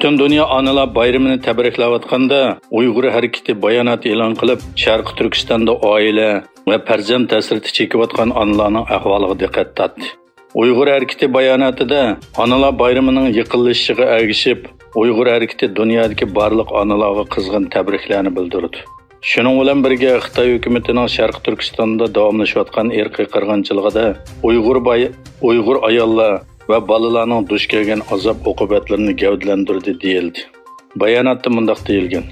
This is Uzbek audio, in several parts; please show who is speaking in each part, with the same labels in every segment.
Speaker 1: Butun dunyo onalar bayramini tabriklayotganda Uyg'ur harakati bayonot e'lon qilib, Sharqi Turkistonda oila va farzand ta'sirida chekayotgan onalarning ahvoliga diqqat tortdi. Uyg'ur harakati bayonotida onalar bayramining yiqilishiga ergishib, Uyg'ur harakati dunyodagi barliq onalarga qizg'in tabriklarni bildirdi. Shuning bilan birga Xitoy hukumatining Sharqi Turkistonda davomlashayotgan irqiy qirg'inchiligida Uyg'ur ayollar va bolalarning duch kelgan azob oqibatlarini gavdalantirdi deyildi. Bayonotda mundaq deyilgan: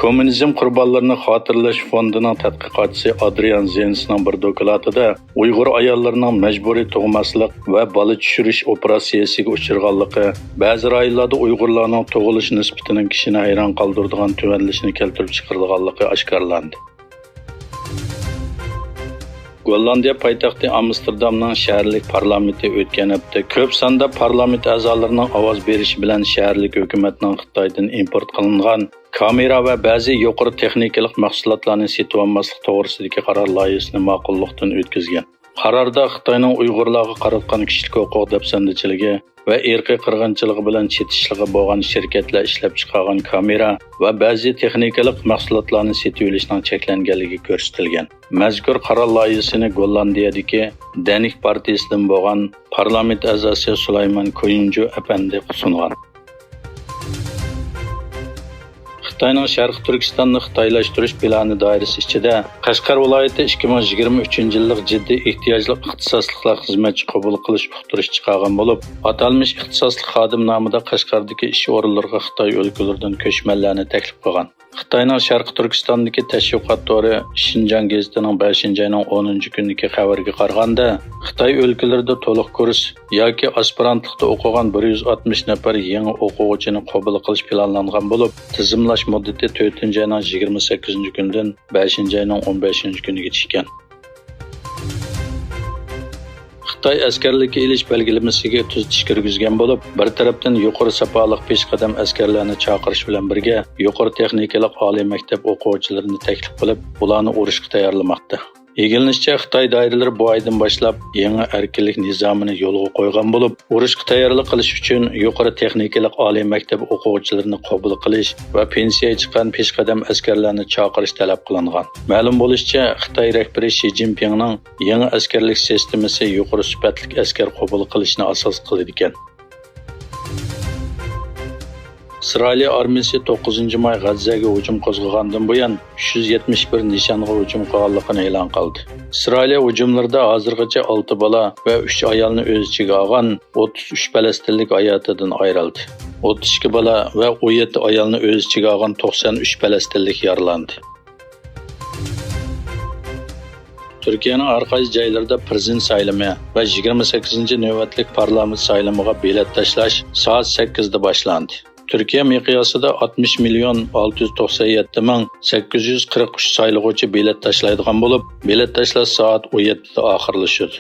Speaker 1: Kommunizm qurbonlarini xotirlash fondining tadqiqotchisi Adrian Zensning bir dokladida Uyg'ur ayollarining majburiy tug'maslik va bola tushirish operatsiyasiga uchirganligi, ba'zi rayonlarda Uyg'urlarning tug'ilish nisbatining kishini hayron qoldiradigan tuvanlashini keltirib chiqarilganligi oshkorlandi. Gollandiya poytaxti Amsterdamning shaharlik parlamenti o'tgan hafta ko'p sonda parlament a'zolarining ovoz berishi bilan shaharlik hukumatning Xitoydan import qilingan kamera va ba'zi yuqori texnikalik mahsulotlarni sotib olmaslik to'g'risidagi qaror loyihasini ma'qullikdan o'tkazgan. Qarorda Xitoyning Uyg'urlarga qaratgan kishilik huquq dafsandichiligi va irqiy qirg'inchiligi bilan chetishligi bo'lgan shirkatlar ishlab chiqargan kamera va ba'zi texnikalik mahsulotlarni sotib olishning cheklanganligi ko'rsatilgan. Mazkur qaror loyihasini Gollandiyadagi Danik partiyasidan bo'lgan parlament a'zosi Sulaymon Koyuncu apandi sungan. Xitoyning Sharqi Turkistonni xitoylashtirish plani doirasi ichida Qashqar viloyati 2023-yillik jiddiy ehtiyojli ixtisosliklar xizmatchi qabul qilish uqtirish chiqargan bo'lib, atalmish ixtisoslik xodim nomida Qashqardagi ish o'rinlariga Xitoy o'lkalaridan ko'chmanlarni taklif qilgan. Xitoyning Sharqi Turkistondagi tashviqot to'ri Xinjiang gazetining 5-oyning 10-kunidagi xabarga qaraganda, Xitoy o'lkalarida to'liq kurs yoki aspirantlikda o'qigan 160 nafar yangi o'quvchini qabul qilish planlangan bo'lib, tizimlash muddati 4-oyning 28-kunidan 5-oyning 15-kunigacha ekan. Xitoy askarlikka ilish belgilamasiga tuzatish kirgizgan bo'lib, bir tarafdan yuqori safoliq peshqadam askarlarni chaqirish bilan birga yuqori texnikalik oliy maktab o'quvchilarini taklif qilib, ularni urushga tayyorlamoqda. Egilinishcha, Xitoy doiralari bu oydan boshlab yangi erkinlik nizomini yo'lga qo'ygan bo'lib, urushga tayyorlik qilish uchun yuqori texnikalik oliy maktab o'quvchilarini qabul qilish va pensiyaga chiqqan peshqadam askarlarni chaqirish talab qilingan. Ma'lum bo'lishicha, Xitoy rahbari Shi Jinpingning yangi askarlik sistemasi yuqori sifatli askar qabul qilishni asos qiladi ekan. İsrail armiyasi 9-may G'azzaga hujum qo'zg'agandan buyon 371 nishonga hujum qilganligini e'lon qildi. İsrail hujumlarida hozirgacha 6 bola va 3 ayolni o'z ichiga olgan 33 falastinlik hayotidan ayrildi. 32 bola va 17 ayolni o'z ichiga olgan 93 falastinlik yaralandi. Türkiye'nin har qaysi joylarida prezident saylami va 28-navbatlik parlament saylamiga bilet tashlash soat 8da boshlandi. Türkiye miqyosida 60.697.843 saylovchi bilet tashlaydigan bo'lib, bilet tashlash soat 17da oxirlashadi.